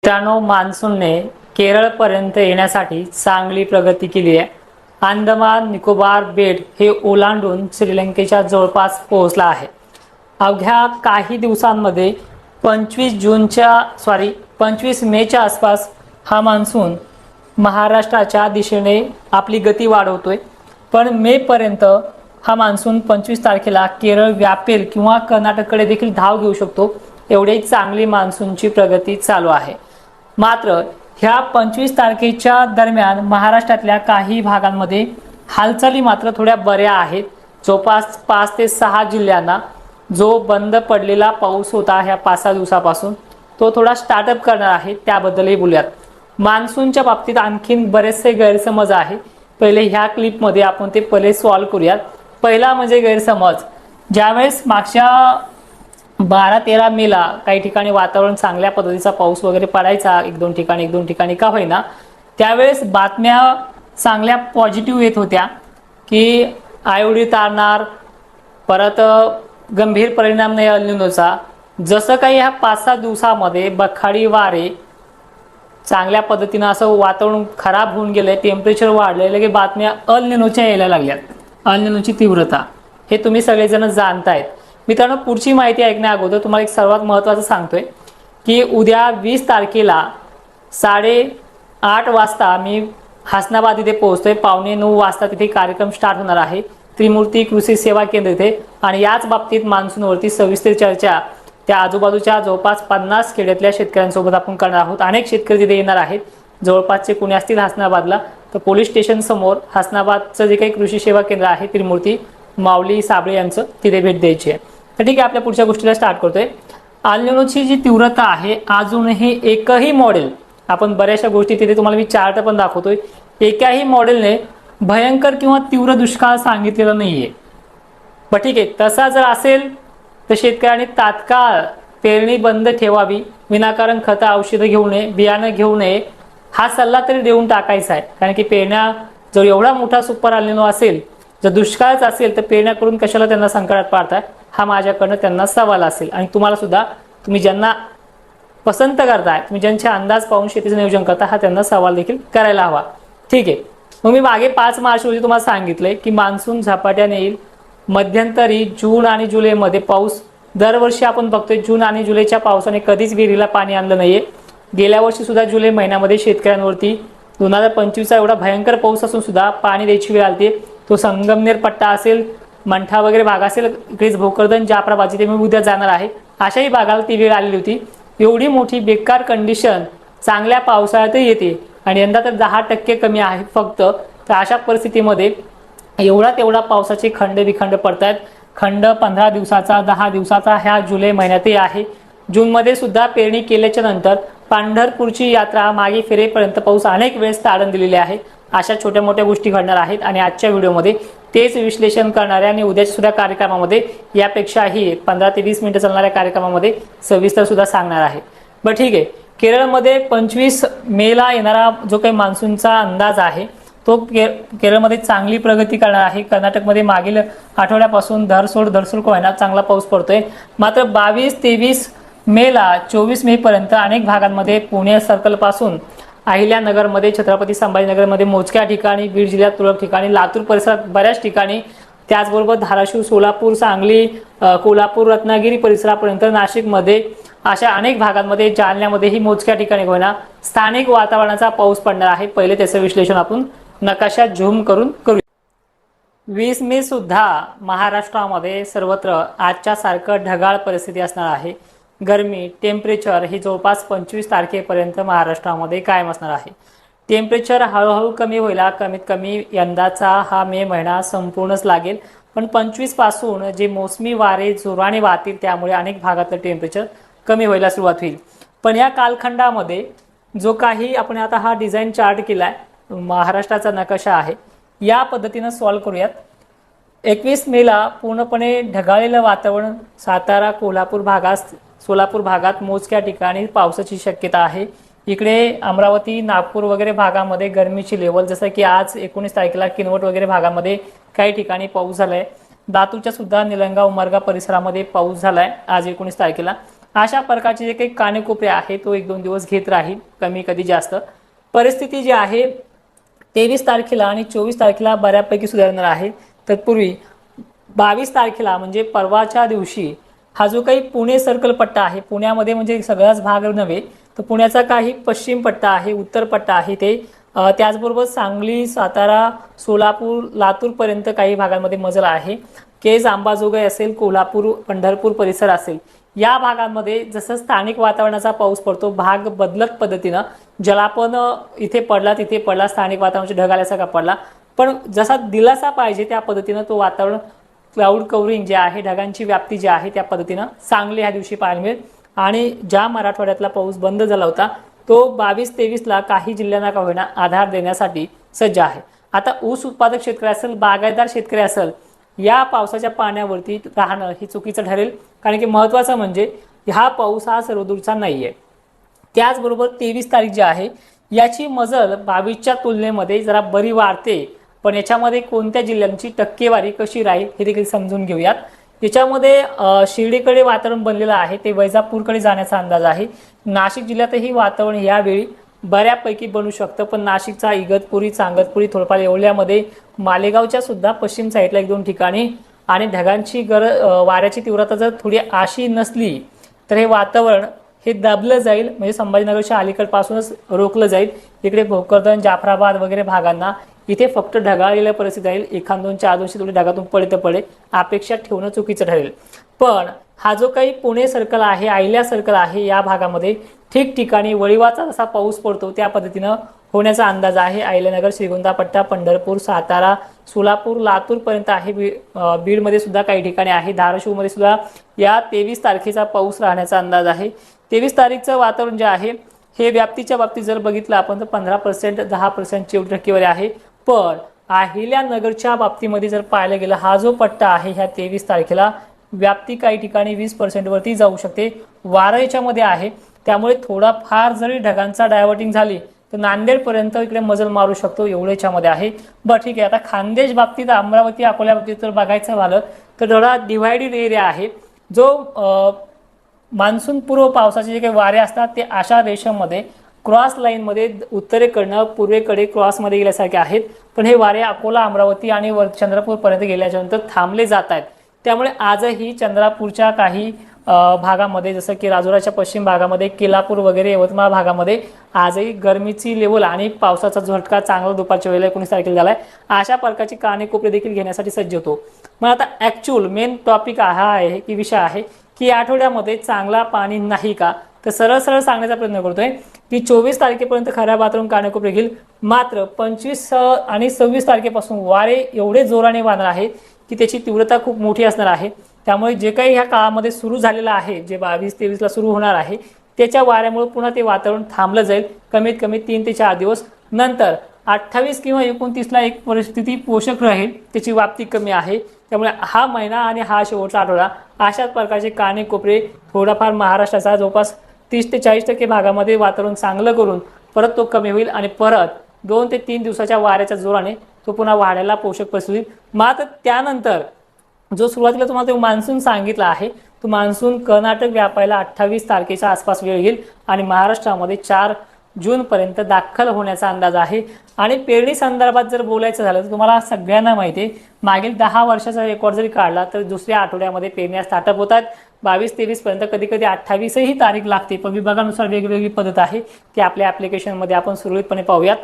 मित्रांनो, मान्सूनने केरळपर्यंत येण्यासाठी चांगली प्रगती केली आहे। अंदमान निकोबार बेट हे ओलांडून श्रीलंकेच्या जवळपास पोहोचला आहे। अवघ्या काही दिवसांमध्ये 25 मेच्या आसपास हा मान्सून महाराष्ट्राच्या दिशेने आपली गती वाढवतोय। पण मे पर्यंत हा मान्सून 25 तारखेला केरळ व्यापेल किंवा कर्नाटककडे देखील धाव घेऊ शकतो, एवढी चांगली मान्सूनची प्रगती चालू आहे। मात्र ह्या 25 तारखेच्या दरम्यान महाराष्ट्रातल्या काही भागांमध्ये हालचाली मात्र थोड्या बऱ्या आहेत। जवळपास 5 ते 6 जिल्ह्यांना जो बंद पडलेला पाऊस होता ह्या 5-6 दिवसापासून तो थोडा स्टार्टअप करणार आहे, त्याबद्दलही बोलूयात। मान्सूनच्या बाबतीत आणखीन बरेचसे गैरसमज आहे, पहिले ह्या क्लिपमध्ये आपण ते पहिले सॉल्व्ह करूयात। पहिला म्हणजे गैरसमज, ज्यावेळेस मागच्या 12-13 मेला काही ठिकाणी वातावरण चांगल्या पद्धतीचा पाऊस वगैरे पडायचा, एक दोन ठिकाणी का होईना, त्यावेळेस बातम्या चांगल्या पॉझिटिव्ह येत होत्या की आयोडी तारणार, परत गंभीर परिणाम नाही अल निनोचा। जसं काही ह्या 5-6 दिवसामध्ये बखाडी वारे चांगल्या पद्धतीने असं वातावरण खराब होऊन गेलंय, टेम्परेचर वाढलेलं की बातम्या अल निनोच्या यायला लागल्यात। अल निनोची तीव्रता हे तुम्ही सगळेजण जाणतायत। मित्रांनो, पुढची माहिती ऐकण्या अगोदर तुम्हाला एक सर्वात महत्त्वाचं सांगतोय की उद्या 20 तारखेला 8:30 वाजता मी हसनाबाद इथे पोहोचतोय। 8:45 वाजता तिथे कार्यक्रम स्टार्ट होणार आहे, त्रिमूर्ती कृषी सेवा केंद्र इथे। आणि याच बाबतीत मान्सूनवरती सविस्तर चर्चा त्या आजूबाजूच्या जवळपास 50 खेड्यातल्या शेतकऱ्यांसोबत आपण करणार आहोत। अनेक शेतकरी तिथे येणार आहेत, जवळपासचे कोणी असतील हसनाबादला तर पोलीस स्टेशन समोर हसनाबादचं जे काही कृषी सेवा केंद्र आहे त्रिमूर्ती माऊली साबळे यांचं, तिथे भेट द्यायची आहे। तर ठीक आहे, आपल्या पुढच्या गोष्टीला स्टार्ट करतोय। अल निनोची जी तीव्रता आहे, अजूनही एकही मॉडेल, आपण बऱ्याचशा गोष्टी तिथे तुम्हाला मी चार्ट पण दाखवतोय, एकाही मॉडेलने भयंकर किंवा तीव्र दुष्काळ सांगितलेला नाहीये। पण ठीक आहे, तसा जर असेल तर शेतकऱ्यांनी तात्काळ पेरणी बंद ठेवावी, विनाकारण खतं औषधं घेऊ नये, बियाणं घेऊ नये, हा सल्ला तरी देऊन टाकायचा आहे। कारण की पेरण्या जर एवढा मोठा सुपर अल निनो असेल, जर दुष्काळच असेल तर पेरण्या करून कशाला त्यांना संकटात पाडताय, हा माझ्याकडनं त्यांना सवाल असेल। आणि तुम्हाला सुद्धा, तुम्ही ज्यांना पसंत करताय, तुम्ही ज्यांचे अंदाज पाहून शेतीचं नियोजन करता, हा त्यांना सवाल देखील करायला हवा। ठीक आहे, मग मी मागे 5 मार्च रोजी तुम्हाला सांगितलंय की मान्सून झपाट्याने येईल। मध्यंतरी जून आणि जुलैमध्ये पाऊस दरवर्षी आपण बघतोय, जून आणि जुलैच्या पावसाने कधीच विहिरीला पाणी आणलं नाहीये। गेल्या वर्षी सुद्धा जुलै महिन्यामध्ये शेतकऱ्यांवरती 2025चा एवढा भयंकर पाऊस असून सुद्धा पाणी द्यायची वेळ आली। तो संगमनेर पट्टा असेल, मंठा वगैरे भाग असेल, इकडेच भोकरदन, जाफराबाद जिथे मी उद्या जाणार आहे, अशाही भागाला ती वेळ आलेली होती। एवढी मोठी बेकार कंडिशन चांगल्या पावसाळ्यातही येते आणि यंदा तर 10% कमी आहे फक्त। तर अशा परिस्थितीमध्ये एवढा तेवढा पावसाचे खंड विखंड पडतात। खंड 15 दिवसाचा, 10 दिवसाचा ह्या जुलै महिन्यातही आहे। जूनमध्ये सुद्धा पेरणी केल्याच्या नंतर पंढरपूरची यात्रा मागे फिरेपर्यंत पाऊस अनेक वेळेस तारण दिलेले आहे। अशा छोट्या मोठ्या गोष्टी घडणार आहेत आणि आजच्या व्हिडिओमध्ये तेच विश्लेषण करणारे आणि उद्याच्या सुद्धा कार्यक्रमामध्ये यापेक्षाही 15 ते 20 मिनिटं चालणाऱ्या कार्यक्रमामध्ये सविस्तर सुद्धा सांगणार आहे। बरं ठीक आहे, केरळमध्ये 25 मेला येणारा जो काही मान्सूनचा अंदाज आहे तो केरळमध्ये चांगली प्रगती करणार आहे। कर्नाटकमध्ये मागील आठवड्यापासून धरसोड का होईना चांगला पाऊस पडतोय। मात्र 22-23 मेला 24 मे पर्यंत अनेक भागांमध्ये, पुणे सर्कल पासून अहिल्यानगरमध्ये, छत्रपती संभाजीनगरमध्ये मोजक्या ठिकाणी, बीड जिल्ह्यात तुरळक ठिकाणी, लातूर परिसरात बऱ्याच ठिकाणी, त्याचबरोबर धाराशिव, सोलापूर, सांगली, कोल्हापूर, रत्नागिरी परिसरापर्यंत, नाशिकमध्ये अशा अनेक भागांमध्ये, जालन्यामध्येही मोजक्या ठिकाणी होईना स्थानिक वातावरणाचा पाऊस पडणार आहे। पहिले त्याचं विश्लेषण आपण नकाशात झूम करून करूया। 20 मे सुद्धा महाराष्ट्रामध्ये सर्वत्र आजच्या सारखं ढगाळ परिस्थिती असणार आहे। गरमी, टेम्परेचर हे जवळपास 25 तारखेपर्यंत महाराष्ट्रामध्ये कायम असणार आहे। टेम्परेचर हळूहळू कमी होईल, कमीत कमी यंदाचा हा मे महिना संपूर्णच लागेल। पण 25 पासून जे मोसमी वारे जोराने वाहतील त्यामुळे अनेक भागातलं टेम्परेचर कमी व्हायला सुरुवात होईल। पण या कालखंडामध्ये जो काही आपण आता हा डिझाईन चार्ट केलाय, महाराष्ट्राचा नकाशा आहे, या पद्धतीने सॉल्व्ह करूयात। 21 मेला पूर्णपणे ढगाळलेलं वातावरण, सातारा, कोल्हापूर भागात, सोलापूर भागात मोजक्या ठिकाणी पावसाची शक्यता आहे। इकडे अमरावती, नागपूर वगैरे भागामध्ये गरमीची लेवल, जसं की आज 19 तारखेला किनवट वगैरे भागामध्ये काही ठिकाणी पाऊस झालाय। लातूरच्या सुद्धा निलंगा, उमरगा परिसरामध्ये पाऊस झालाय आज 19 तारखेला। अशा प्रकारचे जे काही कानेकोपरे आहे तो 1-2 दिवस घेत राहील, कमी कधी जास्त. परिस्थिती जी आहे 23 तारखेला आणि 24 तारखेला बऱ्यापैकी सुधारणार आहे. तत्पूर्वी 22 तारखेला म्हणजे परवाच्या दिवशी हा जो काही पुणे सर्कल पट्टा आहे, पुण्यामध्ये म्हणजे सगळाच भाग नव्हे, तर पुण्याचा काही पश्चिम पट्टा आहे, उत्तर पट्टा आहे, ते त्याचबरोबर सांगली, सातारा, सोलापूर, लातूरपर्यंत काही भागांमध्ये मजल आहे. केज, अंबाजोगाई असेल, कोल्हापूर, पंढरपूर परिसर असेल, या भागांमध्ये जसं स्थानिक वातावरणाचा पाऊस पडतो, भाग बदलत पद्धतीनं, ज्याला आपण इथे पडला तिथे पडला, स्थानिक वातावरणाचे ढग आल्यासारखा पडला, पण जसा दिलासा पाहिजे त्या पद्धतीनं तो वातावरण क्लाउड कव्हरिंग जे आहे, ढगांची व्याप्ती जी आहे त्या पद्धतीनं चांगली ह्या दिवशी पाहायला मिळेल. आणि ज्या मराठवाड्यातला पाऊस बंद झाला होता तो 22-23ला काही जिल्ह्यांना का होईना आधार देण्यासाठी सज्ज आहे. आता ऊस उत्पादक शेतकरी असेल, बागायतदार शेतकरी असेल, या पावसाच्या पाण्यावरती राहणं हे चुकीचं ठरेल, कारण की महत्त्वाचं म्हणजे हा पाऊस हा सर्वदूरचा नाही आहे. त्याचबरोबर 23 तारीख जी आहे याची मजल 22च्या तुलनेमध्ये जरा बरी वाढते, पण याच्यामध्ये कोणत्या जिल्ह्यांची टक्केवारी कशी राहील हे देखील समजून घेऊयात. याच्यामध्ये शिर्डीकडे वातावरण बनलेलं आहे, ते वैजापूरकडे जाण्याचा अंदाज आहे. नाशिक जिल्ह्यातही वातावरण यावेळी बऱ्यापैकी बनू शकतं, पण नाशिकचा इगतपुरी, चांगतपुरी, थोडफार येवल्यामध्ये, मालेगावच्या सुद्धा पश्चिम साईडला 1-2 ठिकाणी आणि ढगांची वाऱ्याची तीव्रता जर थोडी अशी नसली तर हे वातावरण हे दाबलं जाईल, म्हणजे संभाजीनगरच्या अलीकडपासूनच रोखलं जाईल. इकडे भोकरदन, जाफराबाद वगैरे भागांना इथे फक्त ढगाळलेल्या परिस्थिती राहील. 1-2-4 थोडी ढगातून पडे तर पडे, अपेक्षा ठेवणं चुकीचं ठरेल. पण हा जो काही पुणे सर्कल आहे, आयल्या सर्कल आहे, या भागामध्ये ठिकठिकाणी वळीवाचा जसा पाऊस पडतो त्या पद्धतीनं होण्याचा अंदाज आहे. अहिल्यानगर, श्रीगोंदा पट्टा, पंढरपूर, सातारा, सोलापूर, लातूरपर्यंत आहे. बीडमध्ये सुद्धा काही ठिकाणी आहे. धाराशिवमध्ये सुद्धा या 23 तारखेचा पाऊस राहण्याचा अंदाज आहे. 23 तारीखचं वातावरण जे आहे हे व्याप्तीच्या बाबतीत जर बघितलं आपण तर 15%, 10% एवढी टक्केवारी आहे. पण अहिल्यानगरच्या बाबतीमध्ये जर पाहायला गेलं, हा जो पट्टा आहे ह्या 23 तारखेला व्याप्ती काही ठिकाणी 20% वरती जाऊ शकते. वारा याच्यामध्ये आहे, त्यामुळे थोडाफार जरी ढगांचा डायव्हर्टिंग झाली तर नांदेडपर्यंत इकडे मजल मारू शकतो, एवढं याच्यामध्ये आहे. बरं ठीक आहे, आता खानदेश बाबतीत, अमरावती, अकोल्या बाबतीत जर बघायचं झालं तर थोडा डिव्हायडेड एरिया आहे. जो मान्सून पूर्व पावसाचे जे काही वारे असतात ते अशा रेषामध्ये क्रॉस लाईनमध्ये उत्तरेकडनं पूर्वेकडे क्रॉसमध्ये गेल्यासारखे आहेत, पण हे वारे अकोला, अमरावती आणि चंद्रपूरपर्यंत गेल्याच्यानंतर थांबले जात आहेत. त्यामुळे आजही चंद्रपूरच्या काही भागामध्ये, जसं की राजुराच्या पश्चिम भागामध्ये, केलापूर वगैरे, यवतमाळ भागामध्ये आजही गरमीची लेवल आणि पावसाचा झटका चांगला दुपारच्या वेळेला 19 तारखेला झाला आहे. अशा प्रकारची कानेकोपरे देखील घेण्यासाठी सज्ज होतो. मग आता ॲक्च्युअल मेन टॉपिक हा आहे की विषय आहे की आठवड्यामध्ये चांगला पाणी नाही का, तर सरळ सरळ सांगण्याचा प्रयत्न करतोय की 24 तारखेपर्यंत खराब वातावरण कानेकोपरे घेईल. मात्र 25 आणि 26 तारखेपासून वारे एवढे जोराने वाहणार आहेत की त्याची तीव्रता खूप मोठी असणार आहे. त्यामुळे जे काही ह्या काळामध्ये सुरू झालेलं आहे, जे 22-23ला सुरू होणार आहे, त्याच्या वाऱ्यामुळे पुन्हा ते वातावरण थांबलं जाईल कमीत कमी 3 ते 4 दिवस. नंतर 28 किंवा 29ला एक परिस्थिती पोषक राहील, त्याची व्याप्ती कमी आहे. त्यामुळे हा महिना आणि हा शेवटचा आठवडा अशाच प्रकारचे कानेकोपरे थोडाफार महाराष्ट्राचा जवळपास 30 ते 40% भागामध्ये वातावरण चांगलं करून परत तो कमी होईल आणि परत 2 ते 3 दिवसाच्या वाऱ्याच्या जोराने तो पुन्हा वाढायला पोषक परिस्थिती. मात्र त्यानंतर जो सुरुवातीला तुम्हाला तो मान्सून सांगितला आहे, तो मान्सून कर्नाटक व्यापायला 28 तारखेच्या आसपास वेळ घेईल आणि महाराष्ट्रामध्ये 4 जूनपर्यंत दाखल होण्याचा अंदाज आहे. आणि पेरणी संदर्भात जर बोलायचं झालं तर तुम्हाला सगळ्यांना माहिती आहे, मागील 10 वर्षाचा रेकॉर्ड जरी काढला तर दुसऱ्या आठवड्यामध्ये पेरण्या स्टार्टअप होतात. 22-23 पर्यंत, कधी कधी 28 ही तारीख लागते, पण विभागानुसार वेगवेगळी पद्धत आहे. ती आपल्या ॲप्लिकेशनमध्ये आपण सुरळीतपणे पाहूयात.